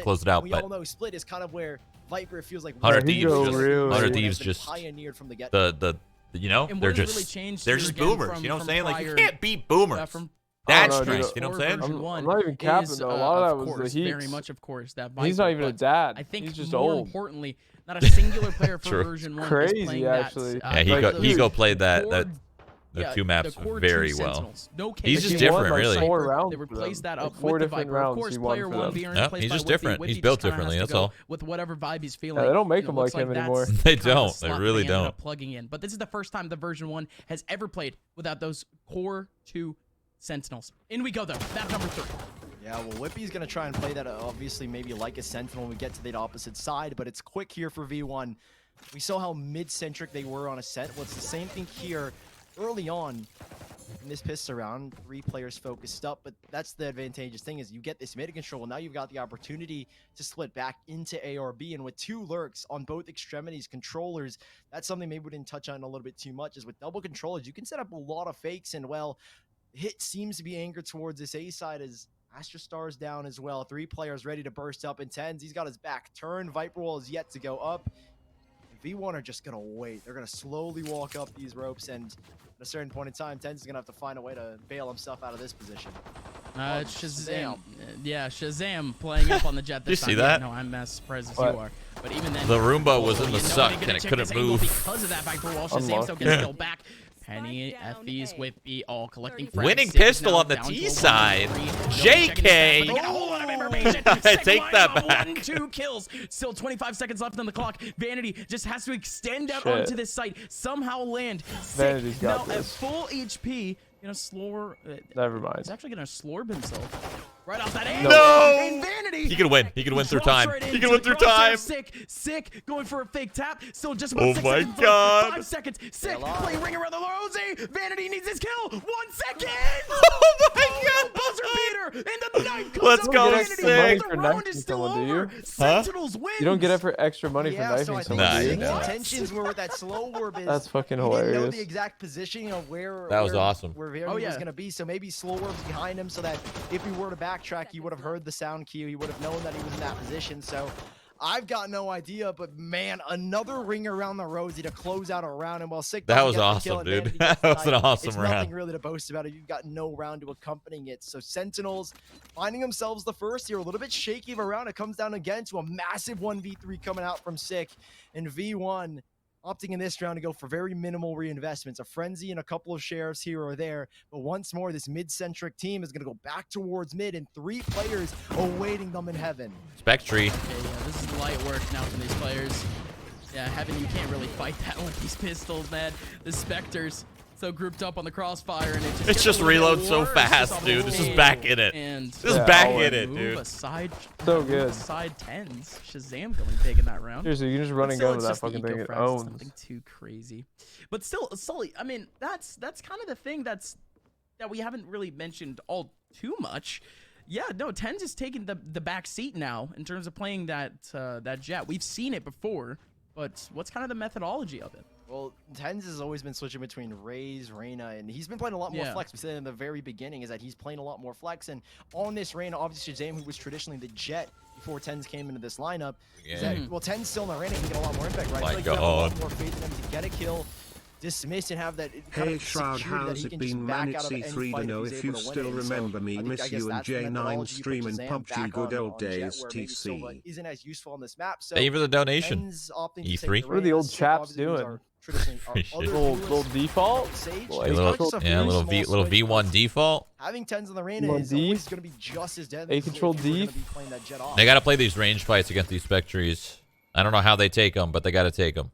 close it out. We But all know split is kind of where Viper feels like 100 Thieves really just pioneered from the get. the you know, And they're what has just really changed they're here just again boomers. You know what I'm saying? Like you prior- can't beat boomers. from That's know, strength. dude. You know what I'm saying? version I'm not even capping is, though. A lot of that of was course, the very Heeks. much, of course, that He's Viper, not even a but dad. I think he's just more old. importantly, not a singular player for True. version 1 Crazy, is playing actually. that. Yeah, Like, Higo played that core- the yeah, two maps the core very two well. Sentinels. No He's case. just He won, different, like, really. 4 rounds They for replaced them. that Like, up 4 with the different Viper. Of rounds course, he won player for 1 them. being Yeah, replaced he's by just Whippy. different. Whippy He's just built kinda has differently, to that's go all. with whatever vibe he's feeling. Yeah, they don't make You know, him looks like him that's anymore. kind They of the don't. They slot really ended up don't. plugging in. But this is the first time the version 1 has ever played without those core 2 Sentinels. In we go, though. Map number 3. Yeah, well, Whippy's going to try and play that, obviously, maybe like a Sentinel when we get to the opposite side, but it's quick here for V1. We saw how mid-centric they were on Ascent. Well, it's the same thing here early on in this pistol round. 3 players focused up, but that's the advantageous thing is you get this mid control. Now you've got the opportunity to split back into A or B, and with 2 lurks on both extremities, controllers, that's something maybe we didn't touch on a little bit too much, is with double controllers, you can set up a lot of fakes, and, well, hit seems to be anchored towards this A side as Astra Star's down as well. 3 players ready to burst up in TENZ. He's got his back turned. Viper Wall is yet to go up. V1 are just going to wait. They're going to slowly walk up these ropes, and at a certain point in time, TENZ is going to have to find a way to bail himself out of this position. It's Shazam. Yeah, Shazam playing up on the jet this Did you see time. that? No, I'm as surprised as What? you are. But even then, The Roomba was in the you know suck they're and gonna it check couldn't this angle move. because of that Viper Wall. Shazam still gets still back. Penny, Effie's, Whippy, all collecting frags. Winning Six pistol now on the down to T a side. 1-3. JK. They got a whole lot of information. Take Second that line, back. 1-2 kills. Still 25 seconds left on the clock. Vanity just has to extend out Shit. onto this site. Somehow land. Vanity's got now at this. full HP. You know, slower. Never mind. He's actually gonna slurb himself right off that angle. No! And Vanity. He can win. He can win through drops time. right He into can win the through crosshair. time. Sick, going for a fake tap. Still just about Oh 6 my seconds. God. 5 seconds. Sick, Hello. playing ring around the Rosie. Vanity needs his kill. 1 second. Oh my God. Buzzer beater. And the knife comes Let's up go with to Vanity. six. The For round knifing is still someone, do over. you? Sentinels win. You don't get it for extra money for Yeah, so I knifing think someone, Nah, do you you? the don't. intentions were with that slow warp is That's fucking he didn't know hilarious. the exact positioning of where That was where- awesome. where Vanity Oh, yeah. was going to be, so maybe slow warp behind him so that if he were to backtrack, he would have heard the sound cue, he would have known that he was in that position. So I've got no idea, but man, another ring around the Rosie to close out a round, and while Sick That doesn't was get the awesome, kill and dude. Vanity gets That the was an knife, awesome it's round. nothing really to boast about if you've got no round to accompanying it. So Sentinels finding themselves the first here, a little bit shaky of a round. It comes down again to a massive 1v3 coming out from Sick, and V1 opting in this round to go for very minimal reinvestments, a frenzy and a couple of sheriffs here or there. But once more, this mid-centric team is going to go back towards mid, and 3 players awaiting them in heaven. Spectre. Yeah, this is light work now from these players. Yeah, Heaven, you can't really fight that with these pistols, man. The Spectres so grouped up on the crossfire, and it It's just reload so fast, dude. This is back in it. And This is Yeah, back always in it, move dude. aside, So good. Aside TENZ. Shazam going big in that round. Seriously, you can just run But and still, gun it's with that just the fucking thing. eco It frags, it's owns. nothing too crazy. But still, Sully, I mean, that's kind of the thing that we haven't really mentioned all too much. Yeah, no, TENZ is taking the back seat now in terms of playing that jet. We've seen it before, but what's kind of the methodology of it? Well, TENZ has always been switching between Raze, Reyna, and he's been playing a lot more flex. We said in the very beginning is that he's playing a lot more flex, and on this Reyna, obviously Shazam, who was traditionally the jet before TENZ came into this lineup, is that, well, TENZ still in the Reyna can get a lot more impact, right? My I feel like you have a lot God. more faith in him to get a kill, dismiss, and have that kind Hey of Shroud, security that how's he it can just been, back man? out It's of any C3 fight to know he's if you able to still win in. So remember me. I Miss guess you and that's the J9 methodology. You put streaming Shazam PUBG back good on old Jet, days, where maybe Silva TC. isn't as useful on this map. So Thank you for the donation. TENZ opting to E3. take What are the old Reyna, chaps obviously, who's doing? our traditionally our Appreciate other it. Little viewers, default? Sage, Little A it's little, not just a yeah, very little small switch, V1 but default. having TENZ on the Reyna One is D? always going to be just as deadly. A control if you were D? gonna be playing that jet off. They got to play these range fights against these Spectres. I don't know how they take them, but they got to take them.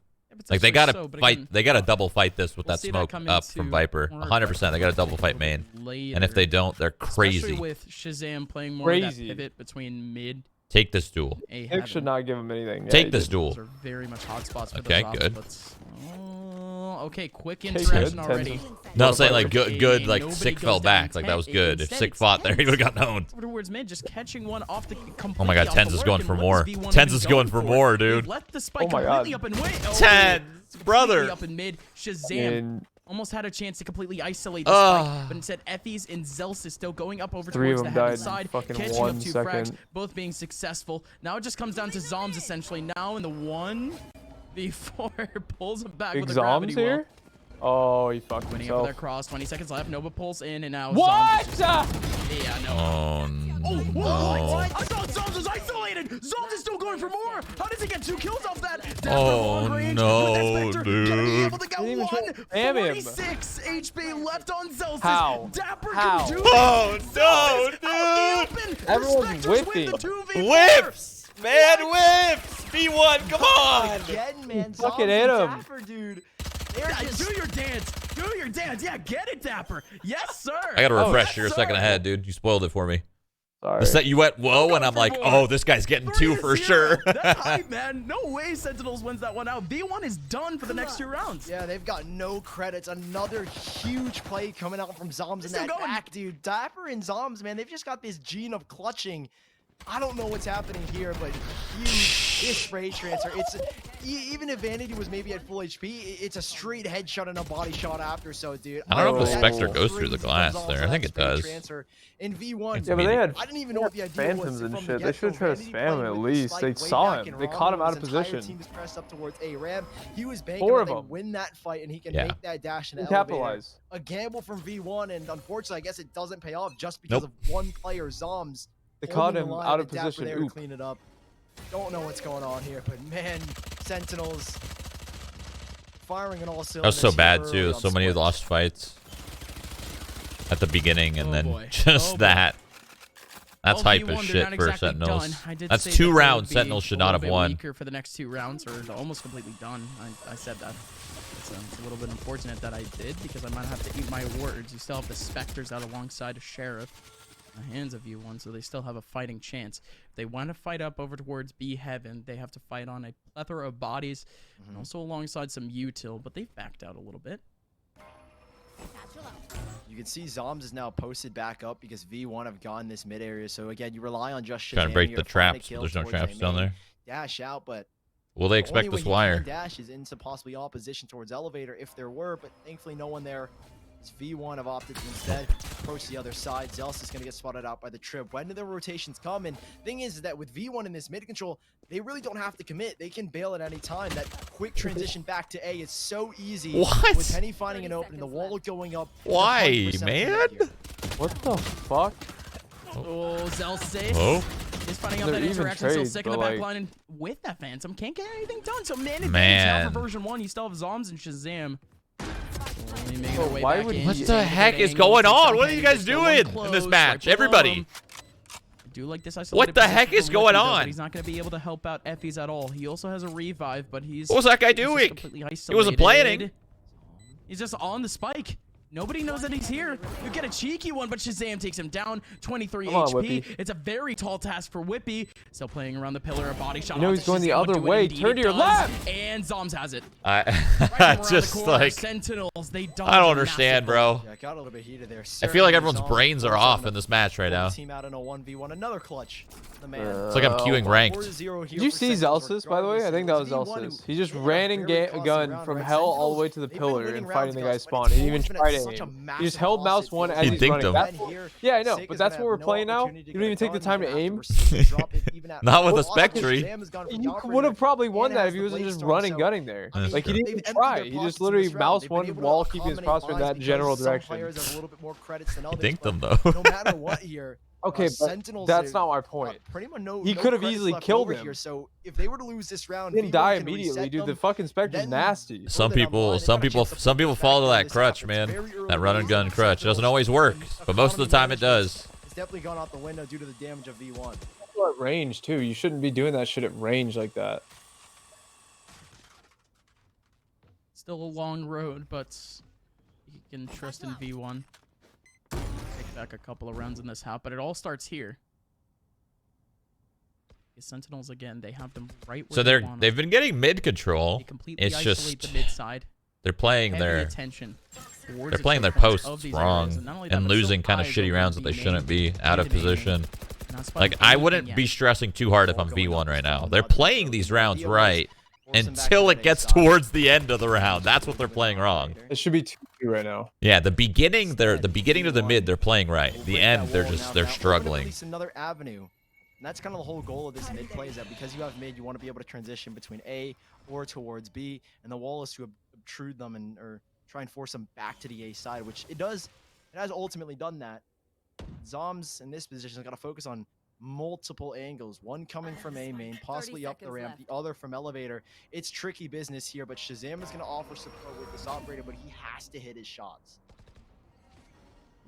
Like they got to fight. They got to double fight this with we'll that see that smoke come up from into Viper. more 100%. They got to double fight main. later. And if they don't, they're crazy. Especially with Shazam playing more of that Crazy. pivot between mid, Take this duel. A, Nick Heaven. should not give him anything. Yeah, Take he this did. duel. Those are very much hot spots for Okay, those good. But, okay, quick Okay, interaction good. already. No, I'm saying like Okay, good, like nobody Sick goes fell down back. Like that was 10. good. If Instead, Sick it's fought there, he would have got TENZ. known. Over towards mid, just catching one off the completely Oh my God, off the TENZ is work, going and for what more. does V1 TENZ even is go going for more, They dude. left the spike Oh my completely God. up and wait. TENZ, brother. Up in mid, I Shazam. mean, almost had a chance to completely isolate the spike, but instead Effie's and Zelsis still going up over Three towards of the them heaven died in side, fucking catching 1 up 2 frags, second. both being successful. Now it just comes down to zombs essentially. Now in the 1v4 pulls him back Big with a gravity zombs well. here? Oh, he fucked Winning up himself. for their cross. 20 seconds left. Nova pulls in, and now What? Zombs yeah, no. Oh, Whoa, I thought Zombs was isolated. Zombs is still going for more. How does he get 2 kills off that? Oh, no, dude. Gonna be able to get Didn't even try to 1. spam him. 46 HP left on Zelsis. How? Dapr How? can do Oh, this. no, Zelsis out in the open. Everyone's The Spectres whipping. win the 2v4. Whiffs, man, whiffs. V1, come on. Again, man. Fucking Zombs hit and him. Dapr, dude. They're Yeah, just... do your dance. Do your dance. Yeah, get it, Dapr. Yes, sir. I gotta refresh. Yes, You're a sir. second ahead, dude. You spoiled it for me. Sorry. The set you went whoa, and I'm like, oh, this guy's getting 2 for 3-0. sure. That's hype, man. No way Sentinels wins that one out. V1 is done for the next 2 rounds. Yeah, they've got no credits. Another huge play coming out from Zombs in Still that going. back, dude. Dapr and Zombs, man, they've just got this gene of clutching. I don't know what's happening here, but huge spray transfer. It's even if Vanity was maybe at full HP, it's a straight headshot and a body shot after. So, dude, I don't know if the Oh. Spectre goes through the glass there. I think it does. Transfer in V1. Yeah, but they had I didn't even know what the idea phantoms was and from shit. the They get-go. should try to Vanity spam him playing at with the least. spike They way saw back him. in They Ram caught him when out of his entire position. team was pressed up towards A Ram. He was banking 4 that of they them. win that fight and he can Yeah. make that dash in the He elevator. capitalized. A gamble from V1, and unfortunately, I guess it doesn't pay off just because Nope. of one player, Zombs. They caught holding him the line out and of Dapr position. there to Oop. clean it up. Don't know what's going on here, but man, Sentinels firing in all cylinders. That was so here bad early too. on So many Split. lost fights at the beginning, and Oh, then boy. just Oh, boy. that. That's Well, hype V1, as they're shit not for exactly Sentinels. done. I did That's say 2 that they rounds would be Sentinels should a not little have bit won. Weaker for the next 2 rounds, or almost completely done. I said that. It's a little bit unfortunate that I did, because I might have to eat my words. You still have the Spectres out alongside a Sheriff in the hands of V1, so they still have a fighting chance. If they want to fight up over towards B Heaven, they have to fight on a plethora of bodies, and also alongside some util, but they've backed out a little bit. You can see Zombs is now posted back up because V1 have gone this mid area. So again, you rely on just Trying to Shazam break here, the find a traps. kill There's no towards traps A down main, there. Dash out, but Will they the expect only this way you wire? can dash is into possibly opposition towards elevator if there were, but thankfully no one there. As V1 have opted to instead approach the other side. Zealous is going to get spotted out by the trip. When do the rotations come? And thing is that with V1 in this mid control, they really don't have to commit. They can bail at any time. That quick transition back to A is so easy. What? With Penny finding an opening, the wall going up. it's Why, 100% man? commit here. What the fuck? Oh, Zelsis Oh, is finding out They're that even interaction, still trades, sick in the but, back like- line, and with that Phantom, can't get anything done. So man, advantage Man. now for version 1. You still have Zombs and Shazam. Slowly making Bro, their way why back would in. he- what Shazam the with a heck good is angle, going takes on? some What are you advantage, guys still one doing in close, this right match? below Everybody. him. I do like this isolated What the position heck is from going Whippy, though, on? but he's not going to be able to help out Effie's at all. He also has a revive, but he's What was that guy he's just doing? completely He wasn't planning. isolated. He's just on the spike. Nobody knows that he's here. You get a cheeky one, but Shazam takes him down. 23 Come on, HP. Whippy. It's a very tall task for Whippy. Still playing around the pillar. A body shot. You know onto he's going the Shazam, other would do it way. indeed. Turn It to your does. left. And Zombs has it. I Right from around the just corner, like Sentinels. They dodge I don't a understand, massive bro. Yeah, got a little bit heated there. I feel like Certainly everyone's Zombs brains are pulls off on in this match right the now. Team out in a 1v1. Another clutch. The man. It's like I'm queuing ranked. 4-0 here Did you for see Sentinels, Zelsis, by the way? I think that was regardless. It Zelsis. V1 He just who hit ran a and very costly gun round, from right? hell all the Sentinels, way to the they've been pillar winning and rounds fighting the against guy's us, but spawn. it's He didn't always even been try at to such a aim. He massive just held loss, mouse it 1 feels as He he's dinked running. him. That's, like. Here, yeah, I know, Sick but is that's gonna what we're have no playing now. opportunity to You don't even get take the it time done. to He'd aim. have to receive the drop it even at Not with full a Spectre. Shazam has gone for the You operator would have probably won and that has if he the wasn't just Blaze running, Storm, gunning there. I mean, Like, he they've didn't even emptied try. their He pockets just in literally this round. mouse They've been one able to while keeping his accommodate crosshair in buys that because general some direction. players have a little bit more credits than others, Dinked but him though. no matter what here, Okay, but Sentinels that's are- not my point. pretty much no. He no could have credits easily left killed over him. here. So if they were to lose this round, He didn't V1 die can immediately, reset dude. The them. fucking Spectre's Then nasty. Some Hold it on the people, line. some They've got a people, chance to some pull people back fall to into that this crutch, half. man. It's very early That run and days gun of crutch. It doesn't Sentinels, always work, and but most of the time it economy does. It's definitely gone out the window due to the damage of V1. At range too. You shouldn't be doing that shit at range like that. Still a long road, but you can trust in V1. Take back a couple of rounds in this half, but it all starts here. The Sentinels again, they have them right where So they want they've them. been getting mid control. They completely It's isolate just the mid side. they're playing Heavy their attention towards they're the playing their choke points of posts these wrong areas, not only that, and but still losing kind of eyes shitty over rounds that the they main- shouldn't be out of into the main. position. Not spotting Like I anything wouldn't yet. be stressing too hard if I'm Going V1 up right is now. still They're not the playing idea. these The rounds idea was right force them back until to it the gets side. towards the end of the round. That's what they're playing wrong. It should be 2 2 right now. Yeah, the beginning to the mid they're playing right. The end they're struggling. At least another avenue. And that's kind of the whole goal of this mid play, is that because you have mid, you want to be able to transition between A or towards B, and the wall is to obtrude them and or try and force them back to the A side, which it does. It has ultimately done that. Zombs in this position has got to focus on multiple angles. One coming from A main, possibly up the ramp, the other from elevator. It's tricky business here, but shahzam is going to offer support with this operator, but he has to hit his shots.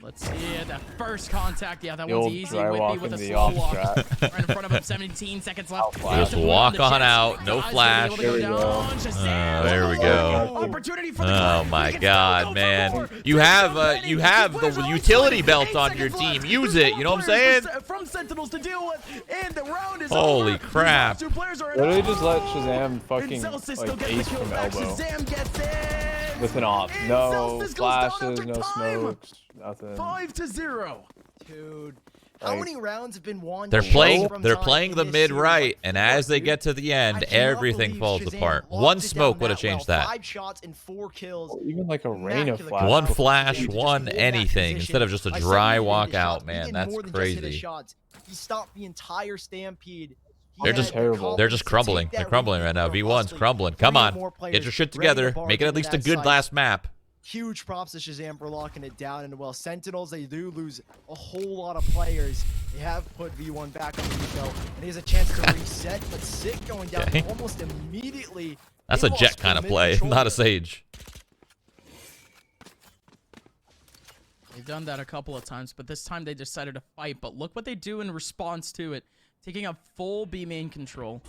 Let's see it. That first contact. Yeah, that The one's old easy. dry Whippy walk with a in the slow off walk. strat. Right in front of him. 17 seconds left. Just walk on out. No flash. There we go. There we go. Opportunity for the Oh my God, man! You have the utility belt on your team. Use it. You know what I'm saying? From Sentinels to deal with, and the round is Holy over. crap! Literally just let shahzam fucking Celsius like still gets the ace kill from back. elbow Shahzam gets it. with an off. And No Celsius goes down flashes, after no time. smokes, nothing. 5-0. Dude, how Like, many rounds have been won? They're just playing from they're time playing in the this mid series? right, Like, and as they get to the I end, cannot everything believe falls Shahzam apart. locked One it down smoke would have that well. changed that. 5 shots and 4 kills. even like a rain of Immaculate flashes. One Wow. flash, Just one hold that anything position. instead of just a I said dry he didn't hit his walkout, shots, but he man. did That's more than just hit his crazy. shots. He stopped the entire stampede. He They're had just the terrible. They're just confidence to crumbling. take They're that crumbling right now. lead. V1's crumbling. Come 3 on, more get players your shit ready to together. barge Make it at into least a that good site. last map. Huge props to shahzam for locking it down. And well, Sentinels, they do lose a whole lot of players. They have put V1 back on the eco, and he has a chance to reset, but Sick going down Okay. almost immediately. That's They a lost Jet kind of full play, mid-control not a there. Sage. They've done that a couple of times, but this time they decided to fight. But look what they do in response to it. Taking up full B main control.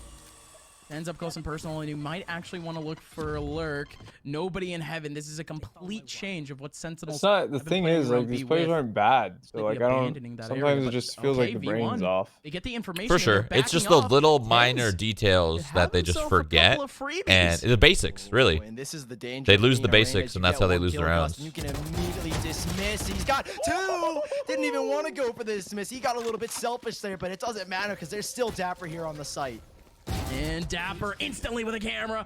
Ends up close and personal, and you might actually want to look for a lurk. Nobody in heaven. This is a complete change of what Sentinels. It's not, the have been thing playing is, around like, these B players with. aren't bad. So, like, Completely I abandoning don't, that area, sometimes it but just feels like the brain's V1, off. They get the information. For and they're sure. It's just backing the off. little TENZ minor details have that they just himself a couple forget. of freebies. And the basics, really. And this is the danger. They of lose being the in a rain, basics, as and you that's get how they one lose the kill gust, rounds. and you can immediately dismiss. He's got 2. Didn't even want to go for the dismiss. He got a little bit selfish there, but it doesn't matter because there's still dapr here on the site. And dapr instantly with a camera.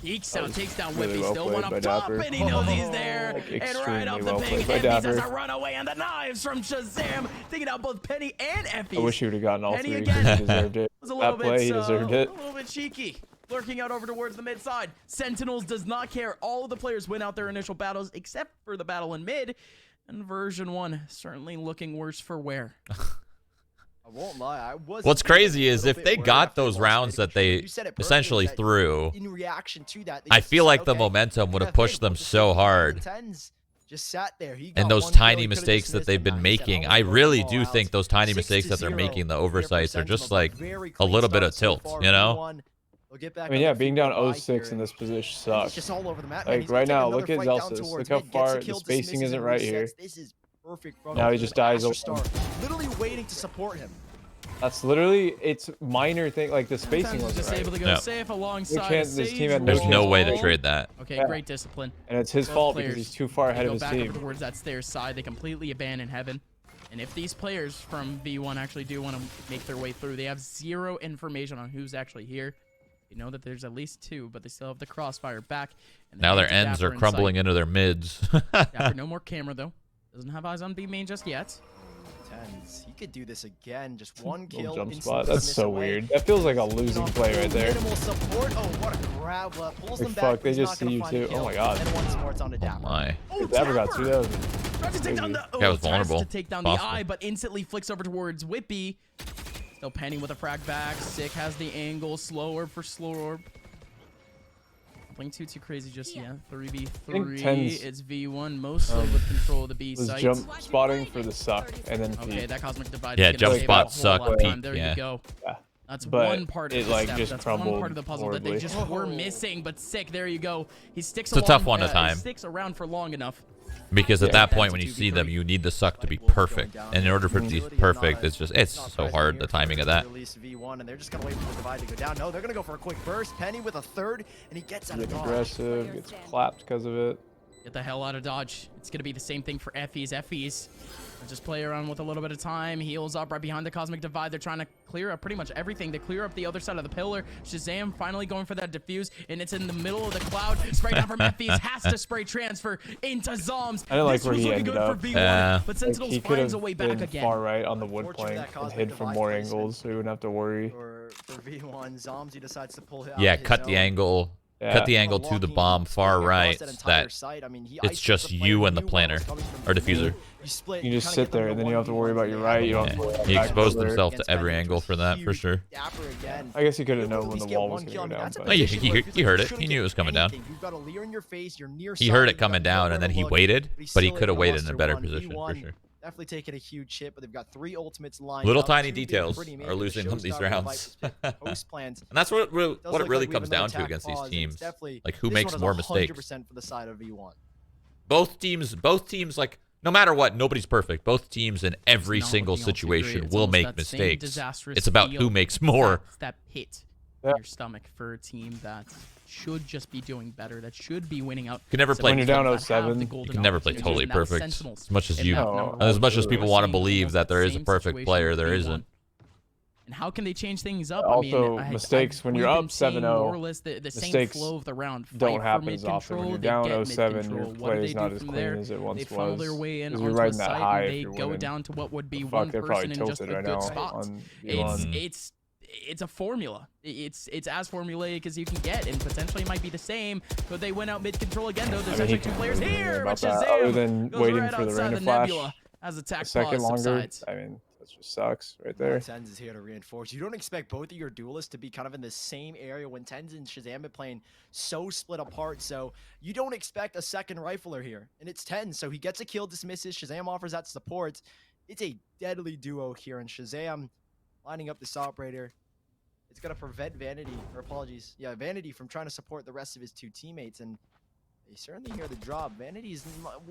Ekes out, takes down really Whippy. well Still played one up by top, dapr. and he knows he's there. Like, And right off extremely the well big played by Effie's as dapr. a runaway, and the knives from shahzam. Taking out both Penny and Effie's. I wish he would have gotten all Penny 3 again. because he deserved it. Was a little That play, he bit, deserved it. A little bit cheeky. Lurking out over towards the mid side. Sentinels does not care. All of the players win out their initial battles, except for the battle in mid. And version 1 certainly looking worse for wear. I won't lie. I was. What's crazy is a if little they bit worried got after they those lost rounds mid that they control. You said it perfectly, essentially that threw, in reaction to that, they I just feel said, like the okay, momentum would we have got pushed faith. We'll them just so sit back. hard. TENZ just sat there. He And got those one kill. tiny He could've mistakes that dismissed they've him. been Now he said, making, "Oh, I we're really all do out." think those tiny 6-0 mistakes that they're making, the here for oversights, are just Sentinels. like Very a clean little bit start of so tilt, far. you know? V1 will get back I mean, on yeah, their being feet down by 0-6 here. in this position It's sucks. just all over the map, man. Like, He's gonna right take now, another look at fight down Zelsis. towards Look how mid, gets far the the kills, spacing dismisses, isn't and right resets. here. This is perfect from Now he him. just dies Master over. Star, literally waiting to support him. That's literally, it's minor thing, like the spacing Sometimes wasn't just able right. to go No. safe alongside chance a this Sage team had no There's no way to wall. trade that. Okay, Yeah. great discipline. And it's his Both fault players, because he's too far they ahead go of his back team. over towards that stairs side. They completely abandon heaven. And if these players from V1 actually do want to make their way through, they have zero information on who's actually here. They know that there's at least 2, but they still have the crossfire back. And Now their they have ends dapr are in crumbling sight. into their mids. Dapr, no more camera though. Doesn't have eyes on B main just yet. TENZ, he could do this again. Just one Little kill. jump instant spot. That's dismiss so away. weird. That feels like a Taking losing off play full right there. Minimal support. Oh, what a grab. Pulls them Like, back. fuck, but they he's just not gonna see you find a too. Oh kill. my God. And once more, it's on to Oh dapr. my. Oh, Dapr got Dapr! 2. That was Tries to take down the. That was tries vulnerable. to take down Possible. the eye, but instantly flicks over towards Whippy. Still Penny with a frag back. Sick has the angle. Slow orb for slow orb. Playing too crazy just yet. 3v3. TENZ, It's V1 mostly with control of the B was site. jump spotting for the suck and then Okay, peek. that cosmic divide. Yeah, is gonna jump save spot, a whole suck, lot of time. peek, There yeah. you go. Yeah. That's But one part of it, the like, step. just That's one crumbled part of the puzzle that they horribly. just were missing. But Sick, there you go. He sticks. It's a tough one to He time. sticks around for long enough. Because at Yeah. that point, when you see them, you need the suck to be perfect. And in order for it to be perfect, it's so hard, the timing of that. Release V1, and they're just gonna wait for the divide to go down. No, they're gonna go for a quick burst. Penny with a third, and he gets out of Gets dodge. aggressive, gets clapped because of it. Get the hell out of dodge. It's going to be the same thing for FEs. FEs just play around with a little bit of time. Heals up right behind the Cosmic Divide. They're trying to clear up pretty much everything. They clear up the other side of the pillar. Shahzam finally going for that diffuse, and it's in the middle of the cloud. Spray down from FEs. Has to spray transfer into zombs. I didn't like where he ended up. But Sentinels he could finds have a way back been again. far right on the wood plank and hid from more angles, so he wouldn't have to worry. For V1, zombs, he decides to pull it out. Yeah, cut the angle. Yeah. Cut the angle to the bomb far right. That it's just you and the planner or diffuser. You just sit there, and then you don't have to worry about your right. You don't have to worry about He exposed back himself to every angle for that, for sure. I guess he could have known when the wall was going to go down. Oh, he heard it. He knew it was coming down. He heard it coming down, and then he waited, but he could have waited in a better position, for sure. Definitely taking a huge hit, but they've got 3 ultimates lined Little up. tiny 2 being details pretty are losing them these rounds. Plans. And that's what it really Does comes look like down we have to an against attack these pause, teams. and Like, who this makes one is more mistakes? 100% for the side of V1. Both teams, like, no matter what, nobody's perfect. Both teams in every single situation will make mistakes. It's about who makes more. It's that pit in your stomach for a team that should just be doing better, that should be winning out. You can never play when you're down 0-7. You can never play totally perfect. As much as No, people want to believe that there is a perfect player, there isn't. And how can they change things up? Also, I mean, mistakes when you're up 7-0. More or less the same flow of the round. Don't happen as often. When you're down 0-7, your play is not as clean as it once was. They funnel their way in onto you're a riding that site, high and if they you're go winning. down to what would be Fuck, one they're person probably in just a tilted right good now spot. on It's a formula. It's as formulaic as you can get, and potentially might be the same. Could they win out mid control again? Though there's actually 2 players here, but other than goes waiting right for the outside random the flash nebula as attack a second pause longer. subsides. I mean, that just sucks right there. TENZ is here to reinforce. You don't expect both of your duelists to be kind of in the same area when TENZ and Shahzam are playing so split apart. So you don't expect a second rifler here. And it's TENZ, so he gets a kill, dismisses. Shahzam offers that support. It's a deadly duo here, and Shahzam lining up this operator. It's going to prevent Vanity from trying to support the rest of his 2 teammates. And they certainly hear the drop. Vanity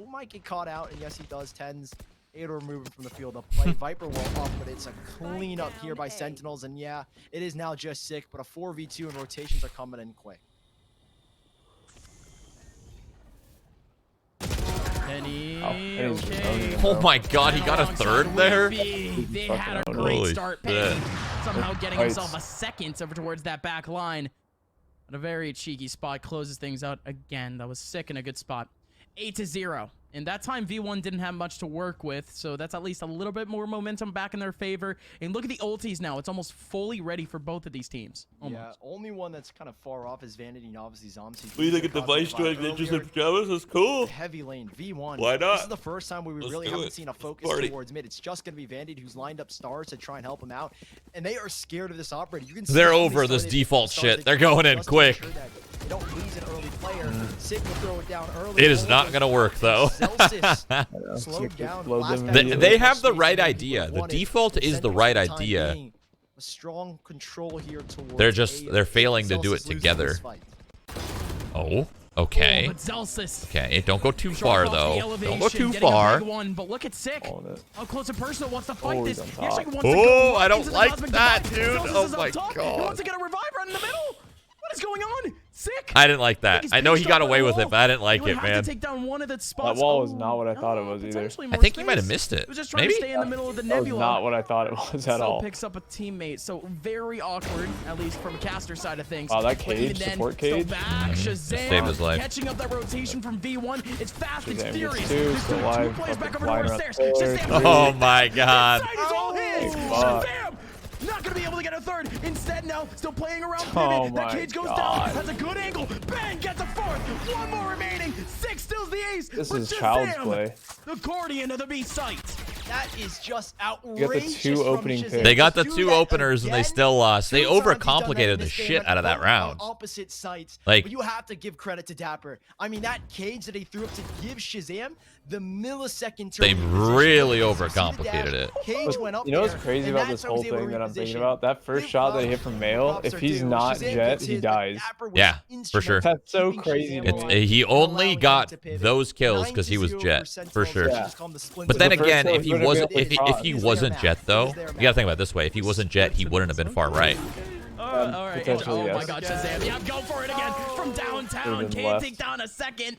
might get caught out, and yes, he does. TENZ able to remove him from the field of play. Viper wall up, but it's a clean up here by Sentinels. And yeah, it is now just sick, but a 4v2 and rotations are coming in quick. Penny, okay. Oh my god, he got a 3rd there? They had a great Holy start. shit. Penny somehow getting himself a 2nd over towards that back line. At a very cheeky spot, closes things out again. That was sick in a good spot. 8-0. And that time, V1 didn't have much to work with, so that's at least a little bit more momentum back in their favor. And look at the ultis now. It's almost fully ready for both of these teams. Almost. Yeah, only one that's kind of far off is Vanity and obviously Zombs. We think a device strike ninjas and pajamas is cool. Heavy lane, V1. Why not? This is the first time where we really haven't seen a focus towards mid. It's just going to be Vanity who's lined up stars to try and help him out. And they are scared of this operator. You can see They're over this default shit. They're going in quick. They don't lose an early player. Sick will throw it down early. It is not going to work, though. Slowed down. They have the right idea. The default is the right idea. A strong control here towards They're failing to do it together. Oh, okay. Okay, don't go too far though. Don't go too far. But look at Sick. How close and personal wants to fight Oh, this. he's He on actually top. wants to go Oh, I don't into the like cosmic that, divide. dude. Celsius Oh is up my top. He god. wants to get a revive right in the middle. What is going on? Sick. I didn't like that. I know he got away with it, but I didn't like it, man. To take down one of the spots. That wall was not what I thought it was either. I think he might have missed it. He was just trying Maybe? to stay in the middle of the That was nebula. not what I thought it was at Still all. picks up a teammate, so very awkward, at least from a caster side of things. Wow, that But even cage, then, support still cage. back. Shahzam Saved his life. catching up that rotation from V1. It's fast, it's Shahzam furious. gets 2, There's still 2 alive, players back over flying the around stairs. the floor, Shahzam, Oh my god. Inside is all his. fuck. Shahzam not gonna be able to get a 3rd. Instead, now still playing around Oh pivot. That my cage goes God. down. That's a good angle. Bang, gets a 4th. 1 more remaining. 6 stills the ace. This But is child's Shahzam, play. the guardian of the B site. That is just You got the outrageous. 2 from opening Shahzam. picks. They got To the do 2 that openers and they again, still lost. They 2 times he's done that overcomplicated in the this shit game, out of that both on round. Opposite sites. Like- But you have to give credit to dapr. I mean, that cage that he threw up to give Shahzam the millisecond turn. They really overcomplicated it. Cage went up You know what's there, crazy and about that's this how he whole was able to thing that I'm thinking reposition. about? That first shot that he hit from Mail, if he's not Jet, he dies. Yeah, for sure. That's so crazy to me. He only got those kills because he was Jet, for sure. Yeah. But then The first again, one if he would've been wasn't, with if he Fox. wasn't Jet though, you gotta think about it this way: if he wasn't Jet, he wouldn't have been far right. All right. potentially, Oh my yes. God, Shahzam. Yeah, go for it again from downtown. been Can't left. take down a 2nd.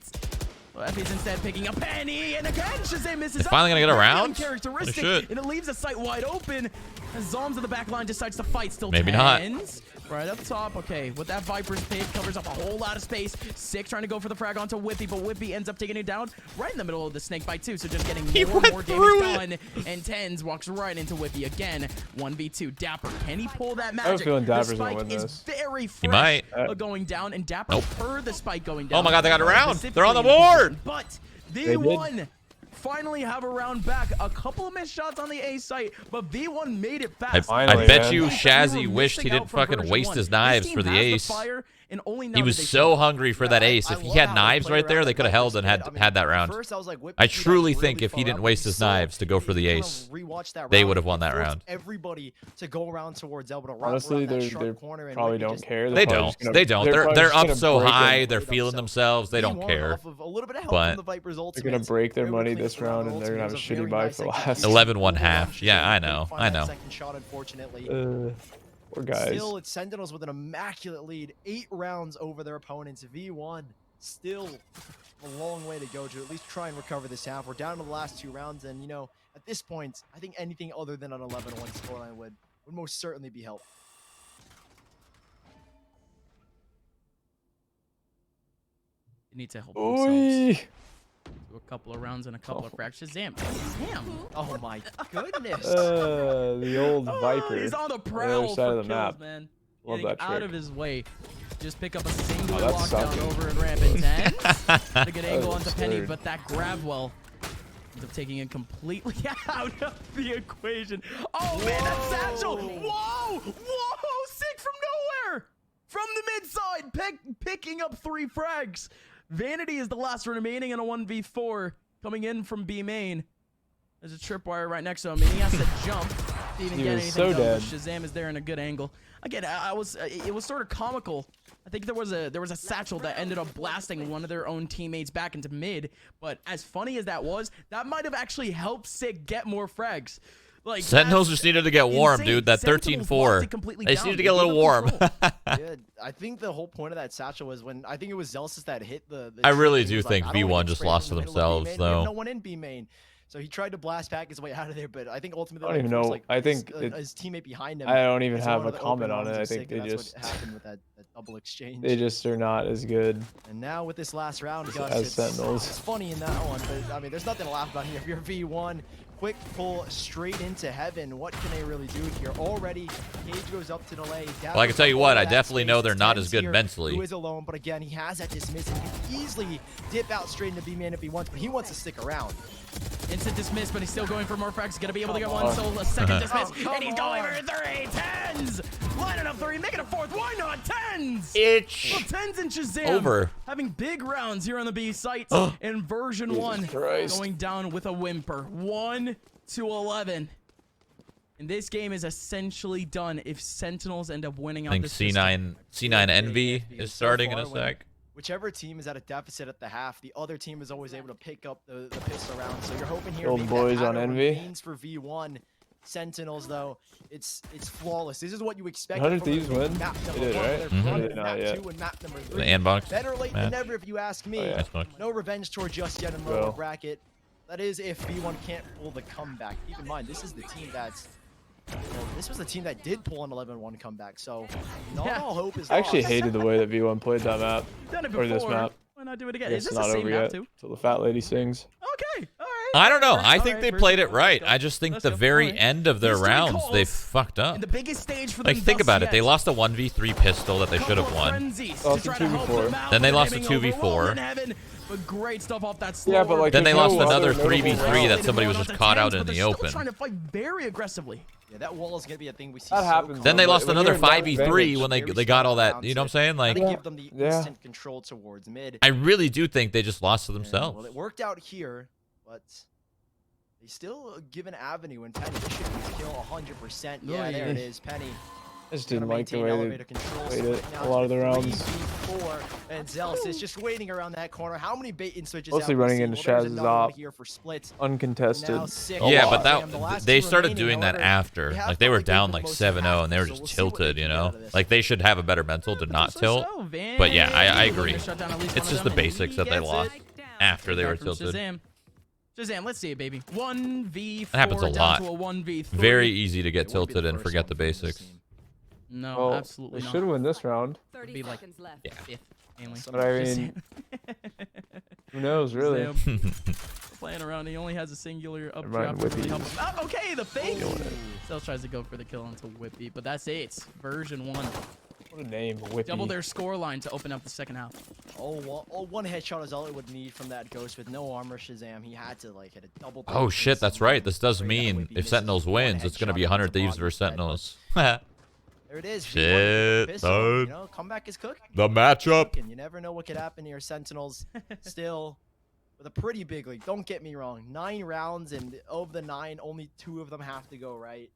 Effie's instead picking up Penny, and again, shahzam misses. They're finally gonna get around? Characteristic, Holy shit. and it leaves the site wide open. As zombs in the back line decides to fight. Still Maybe not. TENZ. Right up top. Okay, with that Viper's pick, covers up a whole lot of space. Sick trying to go for the frag onto Whippy, but Whippy ends up taking it down right in the middle of the snake bite too. So just getting more and more damage done. And TENZ walks right into Whippy again. 1v2. Dapr, can he pull that magic? I have a feeling Dapr's the gonna spike win is this. very fresh. He might. Going down, and Dapr Nope. per the spike going down. Oh my god, they got around. They're on the Specifically in the board. position. But They V1 finally have a round back. A couple of missed shots on the A site, but V1 made it fast. Finally, I bet man. you We Shazzy were wished he missing didn't out from fucking version waste 1. his This knives team for the has ace. fire, and only now He that was they so can- hungry for that ace. If he had knives right there, they could have held and had that round. I truly think if he didn't waste his knives to go for the ace, they would have won that round. Everybody to go around towards Elbow to wrap Honestly, around that they sharp corner and probably Whippy don't just- care. They probably don't. just gonna- They don't. probably They're just up gonna so break high. them. They're feeling themselves. They don't V1 care. off of a little bit of help But- from the Vipers' They're ultimate. gonna break their They were money able to this clean up round, their and they're gonna have a ultimate. It was shitty very buy nice for execution. last. 11-1 They half. Yeah, I know. couldn't I find that know. second shot, unfortunately. Poor guys. Still, it's Sentinels with an immaculate lead. 8 rounds over their opponents. V1 still a long way to go to at least try and recover this half. We're down to the last 2 rounds, and you know, at this point, I think anything other than an 11-1 scoreline would most certainly be helpful. They need to help themselves. Oy. Do a couple of rounds and a couple of frags. Shahzam. Shahzam. Oh my goodness. The old Viper. He's on the on the prowl other side for of the kills, map. man. Love Getting that out trick. of his way. Just pick up a single that's lockdown sucky. over in rampant TENZ. A good angle was onto Penny, absurd. but that grab well ends up taking it completely out of the equation. Oh man, that satchel! Whoa! Whoa! Sick from nowhere! From the mid side, picking up 3 frags. Vanity is the last remaining in a 1v4, coming in from B main. There's a tripwire right next to him, and he has to jump to even He get was anything so done. dead. But Shahzam is there in a good angle. Again, it was sort of comical. I think there was a satchel that ended up blasting one of their own teammates back into mid. But as funny as that was, that might have actually helped Sick get more frags. Like Sentinels that's just needed to get warm, insane. dude. That Sentinels 13-4. locked it completely They just down. needed to get a They little gave warm. up control. Yeah, I think the whole point of that satchel was when I think it was Zelsis that hit the I really tree. He do was like, think I don't wanna V1 get just sprayed lost in to the middle of B themselves, main. We have though. no one in B main. So he tried to blast back his way out of there, but I think ultimately I don't even there was, know. like, I think his teammate behind him. I don't even is have one a of the comment open on it. arms I of think Sick, they and that's just what happened with that double exchange. they just are not as good. And now with this last round, Gus, as it's Sentinels. funny in that one, but I mean, there's nothing to laugh about here. If you're V1, quick pull straight into heaven. What can they really do here? Already, Cage goes up to delay. Well, I can tell you what, I definitely know they're not as good mentally. Who is alone, but again, he has that dismiss and can easily dip out straight into B-man if he wants, but he wants to stick around. Instant dismiss, but he's still going for more frags. He's gonna be able to get one, so a second dismiss, and he's going for 3. TENZ lining up 3, making a 4th. Why not TENZ? Well, TENZ and Shahzam Over. having big rounds here on the B site in version 1, Christ. going down with a whimper. 1-11. And this game is essentially done if Sentinels end up winning I out think this system. C9 Envy is starting in a sec. Whichever team is at a deficit at the half, the other team is always able to pick up the pistol round. So you're hoping here Old maybe boys that on pattern Envy. remains for V1. Sentinels, though, it's flawless. This is what you expect. 100 Thieves win? Map They number did, 1, right? they're Mhm. front They of did map not yet. 2 and map number 3. The Anbox. Better late match. than never, if you ask me. Oh, yeah. Nice one. No revenge toward just yet in Well. lower bracket. That is if V1 can't pull the comeback. Keep in mind, this is the team that's. Well, this was the team that did pull an 11-1 comeback. So not Yeah. all hope is I actually lost. hated the way that V1 played that map. Done it Or before. this map. Why not do it again? It's Is this not the same over map yet too? till the fat lady sings. Okay, all right. I don't know. All right, I all think right, they version played it 1, right. let's go. I just think Let's the go. very All right. end of their History rounds, they calls. fucked up. And the biggest stage for them Like, think thus about it. They yet. lost a 1v3 pistol that they should have Couple of won. frenzies Lost to a try to help 2v4. them out. Then they They're lost a aiming 2v4. over in heaven, but great stuff off that slower. Yeah, but like Then they there's lost no another other notable 3v3 round. that somebody was Going just on to caught out 10s, in but the they're still open. trying to fight very aggressively. Yeah, that wall is going to be a thing we see That so happens. Then they But lost when another you're in that 5v3 advantage- when Very they got all strong that. You know what I'm saying? rounds Like, to give them the Yeah. instant control towards mid. I really do think they just lost to And, themselves. well, it worked out here, but they still give an avenue. And Penny, this should be kill 100%. Yeah, there it is. Penny. I just Gonna didn't like the maintain way elevator they control, played so it now a lot of to the rounds. 3v4, and Zealous is just waiting around that corner. How many bait and switches? Mostly have we running seen? into Well, there's Shaz's another one op. here for split. uncontested. Now Sick. a Yeah, lot. but Damn, the last they two started remaining, doing that however, after. they have Like, they were probably down the like most 7-0 and they were so just we'll see what tilted, they you can get out know? of this. Like, they should have a better mental to not tilt. But yeah, I agree. It's just the basics that they lost. after they were Back from tilted. Shahzam, let's see it, baby. 1v4 That happens a lot. down to a 1v3. Very easy to get It won't be tilted and first forget one the for this basics. team. No, Well, absolutely they not. should win this round. Be like left. Yeah. fifth, mainly. But I mean, who knows, really? Shahzam playing around. He only has a singular up Ryan drop to really Whippy. help him. Oh, okay, the fake. Killing it. Still tries to go for the kill onto Whippy, but that's it. Version 1. What a name, Whippy. Double their score line to open up the second half. One headshot is all it would need from that ghost with no armor. Shahzam, he had to like hit a double. Oh shit, that's right. This does mean if Sentinels wins, it's gonna be 100 Thieves versus Sentinels. There it is. Shit, You dude. know, comeback is cooking. The matchup. And you never know what could happen to your Sentinels. Still, with a pretty big lead. Don't get me wrong. 9 rounds, and of the 9, only 2 of them have to go right.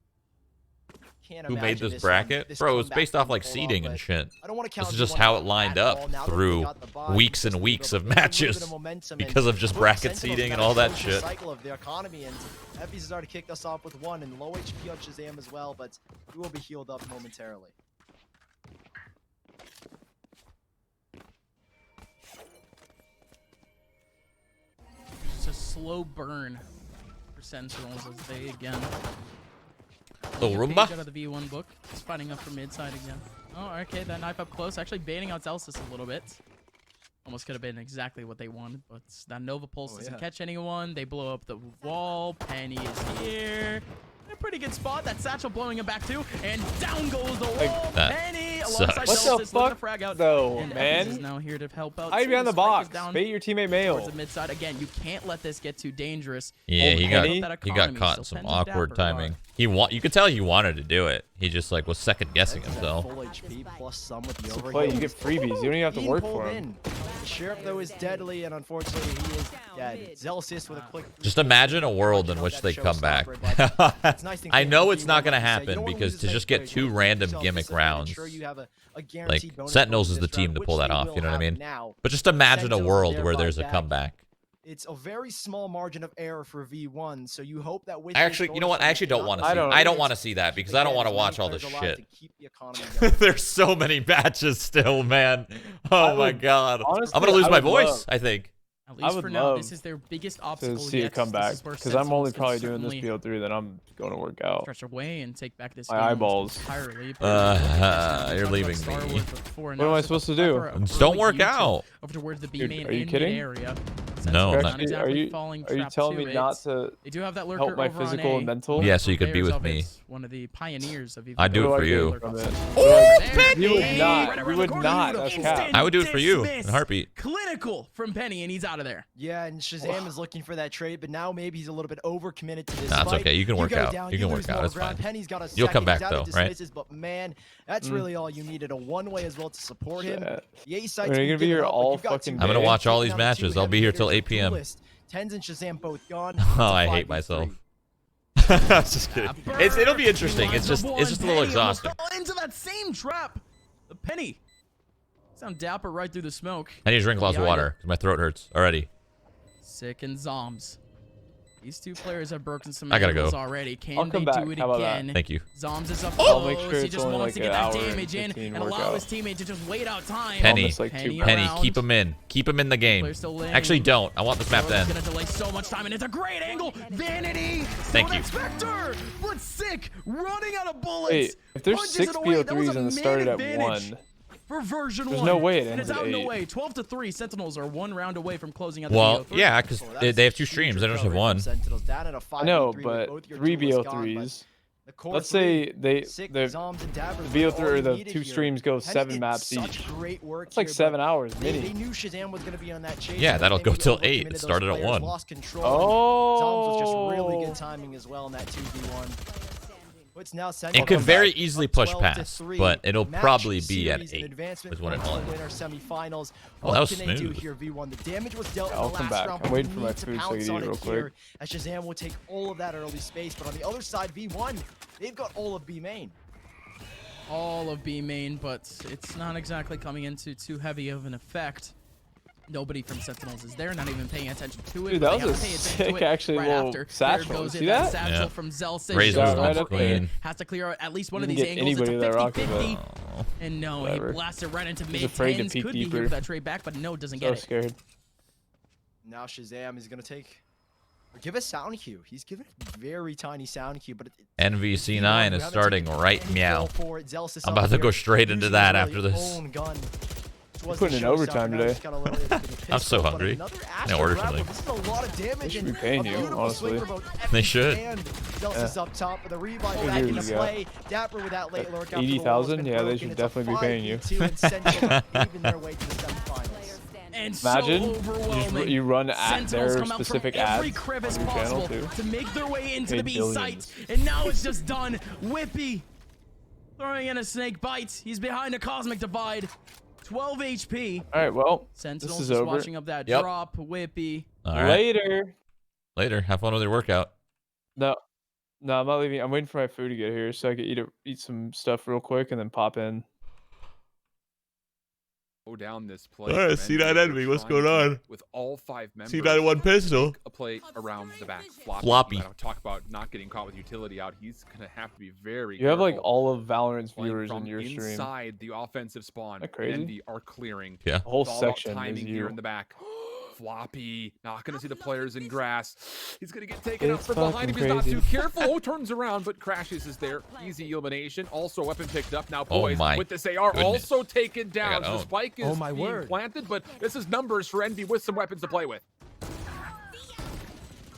Can't Who made imagine this one- bracket? this Bro, it's comeback based off being like pulled seeding off, and but shit. I don't want to count This is just V1 how out it lined at up all. Now that they through got the bye, weeks and just weeks of build a little bit matches momentum because and of just look, bracket Sentinels seeding and gotta all that close the shit. cycle of their economy, and Effie has already kicked us off with 1 and low HP on Shahzam as well, but we will be healed up momentarily. Just a slow burn for Sentinels as they again. Little Page Roomba. out of the V1 book. Just fighting up from mid side again. Oh, okay, that knife up close. Actually baiting out Zelsis a little bit. Almost could have been exactly what they wanted, but that Nova Pulse doesn't catch anyone. They blow up the wall. Penny is here. In a pretty good spot. That satchel blowing him back too. And down goes the wall. that Penny sucks. alongside What the Zelsis looking to fuck, frag out. though, And man? Akis is now here to help out. Hide too. behind the Spike is box. down Bait your teammate towards the male. mid side. Again, you can't let this get too dangerous. Yeah, he Penny? got caught in some awkward timing. You could tell he wanted to do it. He just like was second guessing himself. Full HP plus some with the overheal. Play, you get freebies. You don't even have to Being work pulled for them. in. The Sheriff, though, is deadly, and unfortunately, he is dead. Zelsis with a quick... Just imagine a world in which they come back. I know it's not gonna happen because to just get 2 random gimmick rounds, like Sentinels is the team to pull that off. You know what I mean? But just imagine a world where there's a comeback. It's a very small margin of error for V1, so you hope that with Actually, you know what? I actually don't want to see. I don't want to see that because I don't want to watch all this shit. There's so many matches still, man. Oh my god. honestly, I'm gonna lose I my would voice, love- I think. At I least would for now, love this is their biggest To obstacle see yet. it come back. This is where Because I'm only Sentinels can probably doing this certainly BO3, then I'm going to work out. stretch away and take back this My game eyeballs. entirely. You're leaving me. What am I supposed to do? Don't work out. Over towards the B Dude, main are you and kidding? mid area. No, Sentinels not- not exactly Are falling you trap telling to me it. not to They do have that lurker help my over on physical A. and mental? Yeah, so you could be Players with of me. it, one of the pioneers of I'd do it for you. Oh, You would not. You would not. That's cap. I would do it for you in a heartbeat. Clinical from Penny, and he's out of there. Yeah, and Shahzam is looking for that trade, but now maybe he's a little bit overcommitted to this Nah, it's fight. okay. You can work go out. down, You can lose work out. more It's ground. fine. Penny's got a You'll come second. back, He's out of though, right? dismisses, but man, that's really all you needed. A one-way as well to support him. Shit. The A Are site's you been gonna be giving here up, but all you've got fucking two I'm gonna day? watch all these down to two matches. I'll be here till 8 p.m. Duelist. TENZ and Shahzam both gone. Oh, I It's a hate 5v3. myself. I was just kidding. It'll be interesting. It's just a little exhausting. Into that same trap. The Penny. Sound dapper right through the smoke. I need to drink lots of Behind water because my throat hurts already. Sick and zombs. These two players have broken some I gotta ankles go. already. Can I'll they come back. do it How about that? again? Thank you. Zombs is up I'll close. make sure He it's just only wants like to get an that hour and damage in 15 and allow workout. his teammate to just wait out time. Penny. Almost like Penny two Penny, around. keep him in. Keep him in the game. Players still laying. Actually, don't. I want this map to It's end. gonna delay so much time, and it's a great angle. Vanity. Thank Don't you. expect her, but sick. Running out of bullets. Wait, if there's Punches 6 it away. That was BO3s a and it started main at advantage 1, for version there's 1. no way it And ends it's at out and 8. away. 12-3. Sentinels are 1 round away from closing out the Well, BO3. yeah, because they have 2 streams. They don't just have 1. Sentinels down at a I know, 5v3 with but both your 3 duelists gone, but BO3s. the core Let's three, say the Sick, the Zombs, and Dabbers the were BO3 all or you the needed 2 here. streams go Penny 7 did maps such each. great work It's like here, 7 but hours They mini. knew Shahzam was going to be on that chase. Yeah, and that'll maybe go till overcommitted 8. It those started at players, 1. Lost control. Oh. Zombs was just really good timing as well in that 2v1. It's now It could Sentinels very up easily push 12 to past, 3. but it'll Match probably be at series and 8 advancement is when it points to ends. win our semifinals. Oh, that was What can they do smooth. here, V1? The damage was dealt I'll in the come last back. round. I'm but waiting we for my need to food so I pounce can on eat it real quick. here, as Shahzam will take all of that early space. But on the other side, V1, they've got all of B main. All of B main, but it's not exactly coming into too heavy of an effect. Nobody from Sentinels is there, not even paying attention to it. Dude, but that they was have to a pay attention to sick, it actually, right little after. satchel. There goes See in that? satchel Yeah. from Zelsis. Razor Just right over up there. in. Has to clear out at least one of You these can get angles. It's anybody a that rocket 50-50. Oh. And no, Whatever. he blasted right into mid. afraid to TENZ peek could be deeper. here for that trade back, but no, doesn't So get it. scared. Now Shazam is gonna take or give a sound cue. He's given a very tiny sound cue, but NVC9 is starting right meow. I'm about to go straight into that after this. You're putting in overtime today. I'm so hungry. I order something. This is a lot of damage. They should be paying you, honestly. They should. Zelsis up top with a revive back into play. Dapr with that late lurk. 80,000? Yeah, they should definitely be paying you. Even their way to the semifinals. And Imagine so overwhelming. you run at Sentinels their come out from specific every ads crevice on your channel possible too. to make their way into the Paid B site, and now it's just done. Whippy throwing in a snake bite. He's behind a cosmic divide. 12 HP. All right, well, Sentinels this is just over. watching up that Yep. drop. Whippy. All right. Later. Later. Have fun with your workout. No, I'm not leaving. I'm waiting for my food to get here so I can eat some stuff real quick and then pop in. Down this play. All right, C9 Envy, what's going on? With all 5 members. C91 pistol. A play around the back. Floppy. I don't talk about not getting caught with utility out. He's gonna have to be very. You have like careful. all of Valorant's Playing viewers in from your stream. inside the offensive spawn. That crazy? Envy are clearing. Yeah. The whole It's all about section is timing you. here in the back. Floppy, not gonna see the players in grass. He's gonna get taken out It's from behind him. He's fucking not too crazy. careful. Oh, turns around, but crashes is there. Easy elimination. Also, weapon picked up. Now, Oh poised my with this AR goodness. also taken down. got So the owned. spike is being planted, but this is numbers for Envy with some weapons to play with.